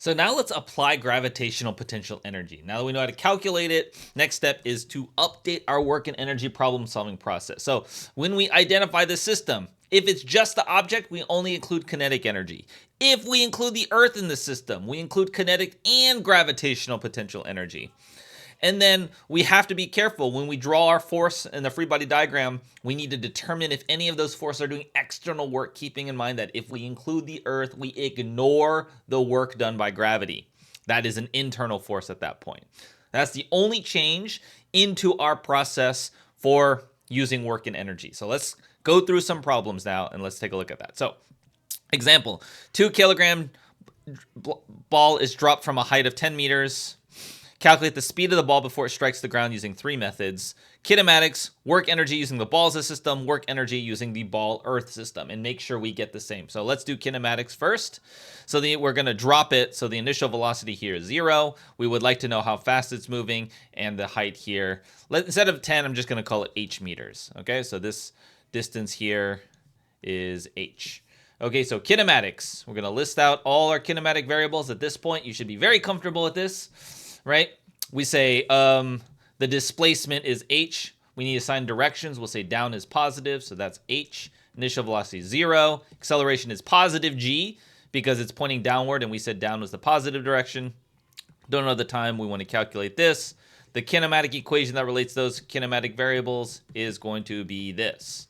So now let's apply gravitational potential energy. Now that we know how to calculate it, next step is to update our work and energy problem solving process. So when we identify the system, if it's just the object, we only include kinetic energy. If we include the Earth in the system, we include kinetic and gravitational potential energy. And then we have to be careful when we draw our force in the free body diagram. We need to determine if any of those forces are doing external work, keeping in mind that if we include the Earth, we ignore the work done by gravity. That is an internal force at that point. That's the only change into our process for using work and energy. So let's go through some problems now and let's take a look at that. So example, 2 kilogram ball is dropped from a height of 10 meters. Calculate the speed of the ball before it strikes the ground using 3 methods. Kinematics, work energy using the ball as a system, work energy using the ball earth system, and make sure we get the same. So let's do kinematics first. So we're going to drop it. So the initial velocity here is 0. We would like to know how fast it's moving and the height here. Instead of 10, I'm just going to call it h meters. Okay, so this distance here is h. Okay, so kinematics. We're going to list out all our kinematic variables at this point. You should be very comfortable with this. Right? We say the displacement is h. We need to assign directions. We'll say down is positive, so that's h. Initial velocity is 0. Acceleration is positive g because it's pointing downward, and we said down was the positive direction. Don't know the time. We want to calculate this. The kinematic equation that relates those kinematic variables is going to be this.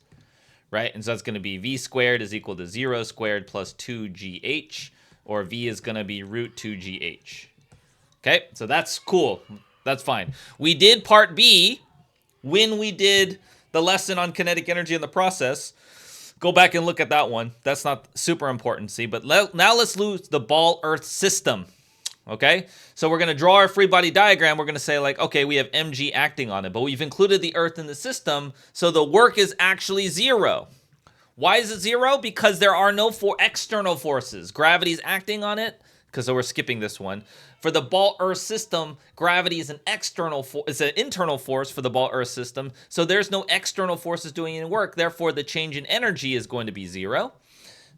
Right? And so that's going to be v squared is equal to 0 squared plus 2gh, or v is going to be root 2gh. Okay, so that's cool. That's fine. We did part B when we did the lesson on kinetic energy in the process. Go back and look at that one. That's not super important, see? But now let's lose the ball earth system. Okay, so we're going to draw our free body diagram. We're going to say like, okay, we have mg acting on it, but we've included the earth in the system, so the work is actually 0. Why is it 0? Because there are no external forces. Gravity is acting on it, because we're skipping this one. For the ball earth system, gravity is an internal force for the ball earth system. So there's no external forces doing any work. Therefore, the change in energy is going to be 0.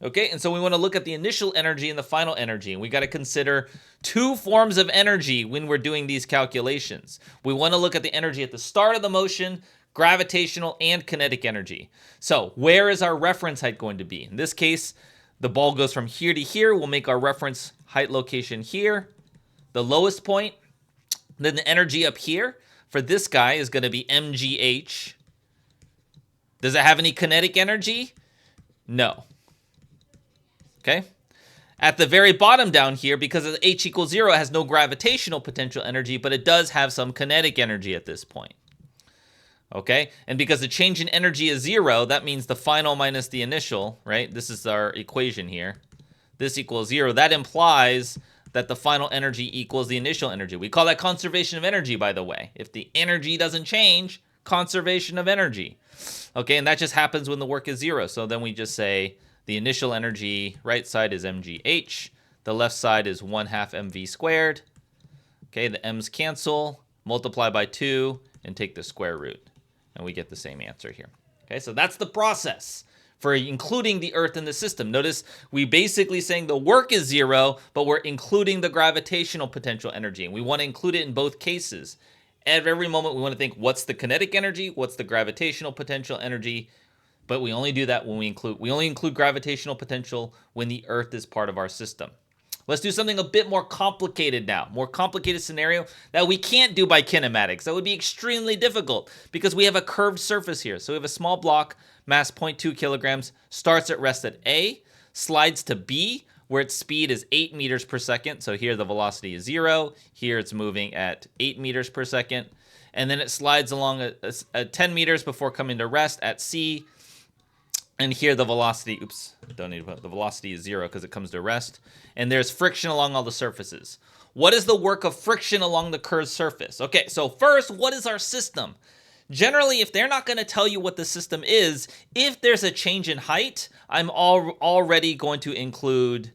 Okay, and so we want to look at the initial energy and the final energy. And we got to consider 2 forms of energy when we're doing these calculations. We want to look at the energy at the start of the motion, gravitational and kinetic energy. So where is our reference height going to be? In this case, the ball goes from here to here. We'll make our reference height location here, the lowest point. Then the energy up here for this guy is going to be mgh. Does it have any kinetic energy? No. Okay. At the very bottom down here, because of h equals 0, it has no gravitational potential energy, but it does have some kinetic energy at this point. Okay, and because the change in energy is 0, that means the final minus the initial, right? This is our equation here. This equals 0. That implies that the final energy equals the initial energy. We call that conservation of energy, by the way. If the energy doesn't change, conservation of energy. Okay, and that just happens when the work is 0. So then we just say the initial energy, right side is mgh. The left side is 1/2 mv squared. Okay, the m's cancel, multiply by 2, and take the square root. And we get the same answer here. Okay, so that's the process for including the Earth in the system. Notice we basically saying the work is 0, but we're including the gravitational potential energy. And we want to include it in both cases. At every moment, we want to think, what's the kinetic energy? What's the gravitational potential energy? But we only do that when we only include gravitational potential when the Earth is part of our system. Let's do something a bit more complicated now. More complicated scenario that we can't do by kinematics. That would be extremely difficult because we have a curved surface here. So we have a small block, mass 0.2 kilograms, starts at rest at A, slides to B, where its speed is 8 meters per second. So here the velocity is 0. Here it's moving at 8 meters per second. And then it slides along at 10 meters before coming to rest at C. And here the velocity, the velocity is 0 because it comes to rest. And there's friction along all the surfaces. What is the work of friction along the curved surface? Okay, so first, what is our system? Generally, if they're not going to tell you what the system is, if there's a change in height, I'm already going to include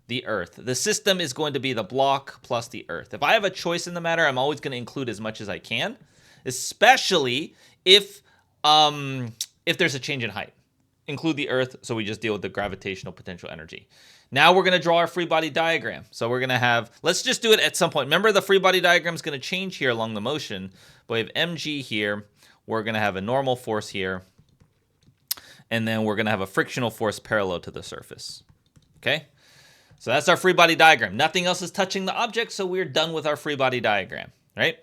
the Earth. The system is going to be the block plus the Earth. If I have a choice in the matter, I'm always going to include as much as I can, especially if there's a change in height. Include the Earth, so we just deal with the gravitational potential energy. Now we're going to draw our free body diagram. So we're going to have, let's just do it at some point. Remember, the free body diagram is going to change here along the motion. But we have mg here. We're going to have a normal force here. And then we're going to have a frictional force parallel to the surface. Okay? So that's our free body diagram. Nothing else is touching the object, so we're done with our free body diagram, right?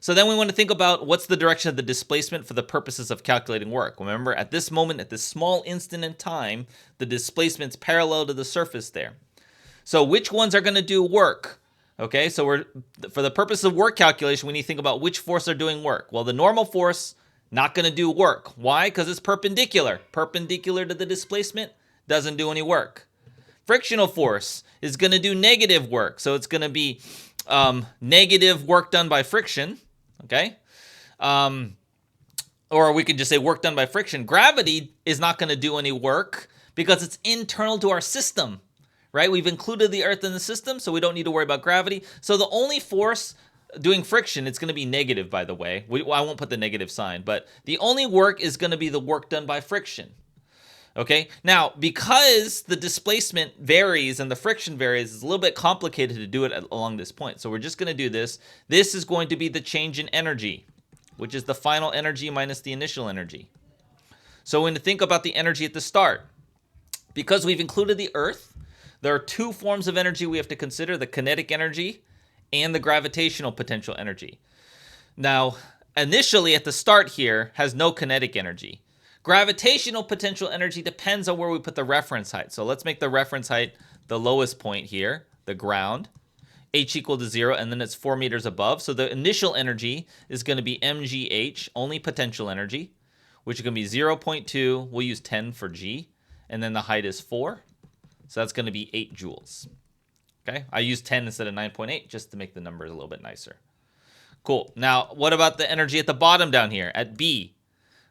So then we want to think about what's the direction of the displacement for the purposes of calculating work. Remember, at this moment, at this small instant in time, the displacement's parallel to the surface there. So which ones are going to do work? Okay, so for the purpose of work calculation, we need to think about which force are doing work. Well, the normal force, not going to do work. Why? Because it's perpendicular. Perpendicular to the displacement, doesn't do any work. Frictional force is going to do negative work. So it's going to be negative work done by friction. Okay. Or we could just say work done by friction. Gravity is not going to do any work because it's internal to our system, right? We've included the Earth in the system, so we don't need to worry about gravity. So the only force doing friction, it's going to be negative, by the way. I won't put the negative sign, but the only work is going to be the work done by friction. Okay, now because the displacement varies and the friction varies, it's a little bit complicated to do it along this point. So we're just going to do this. This is going to be the change in energy, which is the final energy minus the initial energy. So when you think about the energy at the start, because we've included the Earth, there are two forms of energy we have to consider, the kinetic energy and the gravitational potential energy. Now, initially at the start here has no kinetic energy. Gravitational potential energy depends on where we put the reference height. So let's make the reference height the lowest point here, the ground, h equal to 0, and then it's 4 meters above. So the initial energy is going to be mgh, only potential energy, which is going to be 0.2. We'll use 10 for g, and then the height is 4. So that's going to be 8 joules. Okay, I use 10 instead of 9.8 just to make the numbers a little bit nicer. Cool. Now, what about the energy at the bottom down here, at B?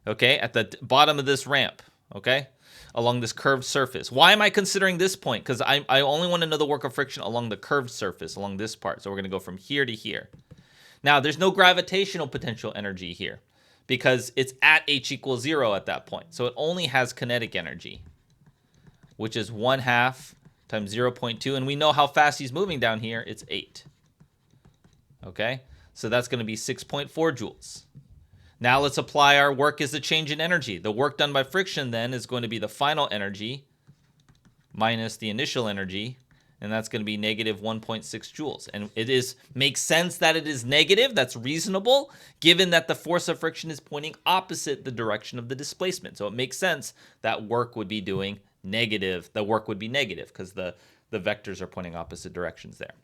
Okay, at the bottom of this ramp, okay, along this curved surface. Why am I considering this point? Because I only want to know the work of friction along the curved surface, along this part. So we're going to go from here to here. Now, there's no gravitational potential energy here because it's at h equals 0 at that point. So it only has kinetic energy, which is 1/2 times 0.2. And we know how fast he's moving down here. It's 8. Okay, so that's going to be 6.4 joules. Now let's apply our work as a change in energy. The work done by friction then is going to be the final energy minus the initial energy, and that's going to be negative 1.6 joules. And it makes sense that it is negative. That's reasonable, given that the force of friction is pointing opposite the direction of the displacement. So it makes sense that work would be doing negative. The work would be negative because the vectors are pointing opposite directions there.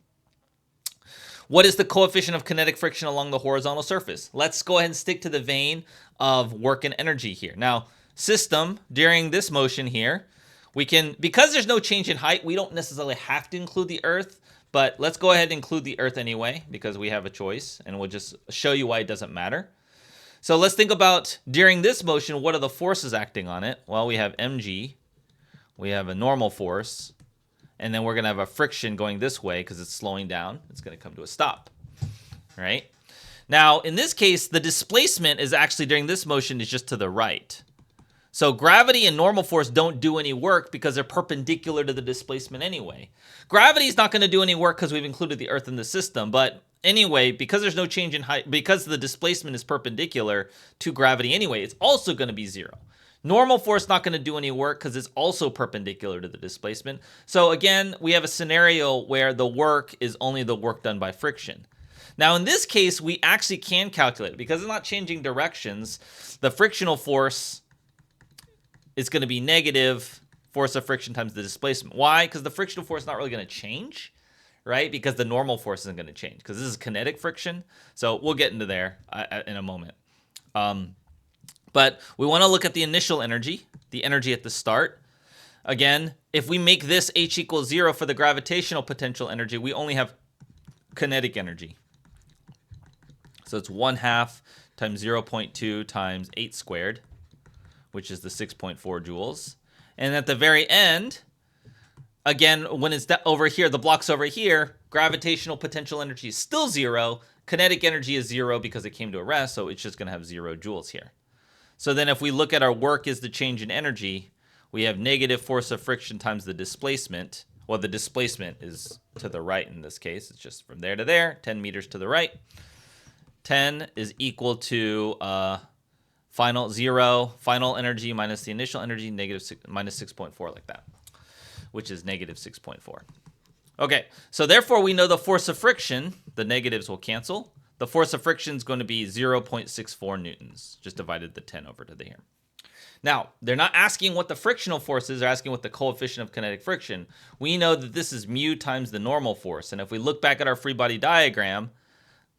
What is the coefficient of kinetic friction along the horizontal surface? Let's go ahead and stick to the vein of work and energy here. Now, system, during this motion here, we can, because there's no change in height, we don't necessarily have to include the Earth, but let's go ahead and include the Earth anyway, because we have a choice, and we'll just show you why it doesn't matter. So let's think about, during this motion, what are the forces acting on it? Well, we have mg, we have a normal force, and then we're going to have a friction going this way because it's slowing down. It's going to come to a stop, right? Now, in this case, the displacement is actually, during this motion, is just to the right. So gravity and normal force don't do any work because they're perpendicular to the displacement anyway. Gravity is not going to do any work because we've included the Earth in the system. But anyway, because there's no change in height, because the displacement is perpendicular to gravity anyway, it's also going to be 0. Normal force not going to do any work because it's also perpendicular to the displacement. So again, we have a scenario where the work is only the work done by friction. Now in this case, we actually can calculate it because it's not changing directions. The frictional force is going to be negative force of friction times the displacement. Why? Because the frictional force is not really going to change, right? Because the normal force isn't going to change because this is kinetic friction. So we'll get into there in a moment. But we want to look at the initial energy, the energy at the start. Again, if we make this h equals 0 for the gravitational potential energy, we only have kinetic energy. So it's 1/2 times 0.2 times 8 squared, which is the 6.4 joules. And at the very end, again, when it's over here, the block's over here, gravitational potential energy is still 0. Kinetic energy is 0 because it came to a rest, so it's just going to have 0 joules here. So then if we look at our work as the change in energy, we have negative force of friction times the displacement, Well, the displacement is to the right in this case. It's just from there to there, 10 meters to the right. 10 is equal to final energy minus the initial energy, minus 6.4, like that, which is negative 6.4. Okay, so therefore we know the force of friction, the negatives will cancel. The force of friction is going to be 0.64 newtons. Just divided the 10 over to here. Now, they're not asking what the frictional force is, they're asking what the coefficient of kinetic friction. We know that this is mu times the normal force. And if we look back at our free body diagram,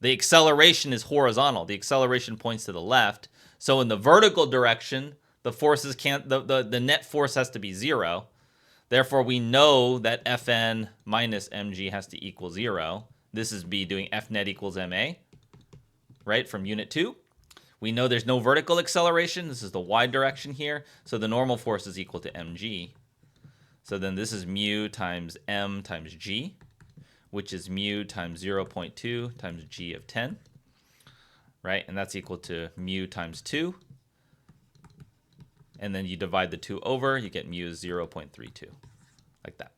the acceleration is horizontal. The acceleration points to the left. So in the vertical direction, the forces can't, the net force has to be 0. Therefore, we know that Fn minus mg has to equal 0. This is B doing F net equals ma, right, from unit 2. We know there's no vertical acceleration. This is the y direction here. So the normal force is equal to mg. So then this is mu times m times g, which is mu times 0.2 times g of 10, right? And that's equal to mu times 2. And then you divide the 2 over, you get mu is 0.32, like that.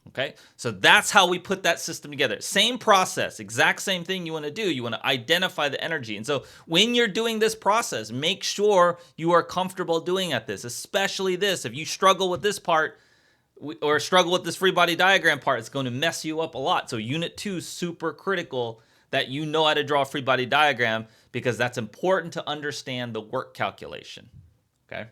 Okay, so that's how we put that system together. Same process, exact same thing you want to do. You want to identify the energy. And so when you're doing this process, make sure you are comfortable doing at this, especially this. If you struggle with this part or struggle with this free body diagram part, it's going to mess you up a lot. So unit 2 is super critical that you know how to draw a free body diagram, because that's important to understand the work calculation. Okay.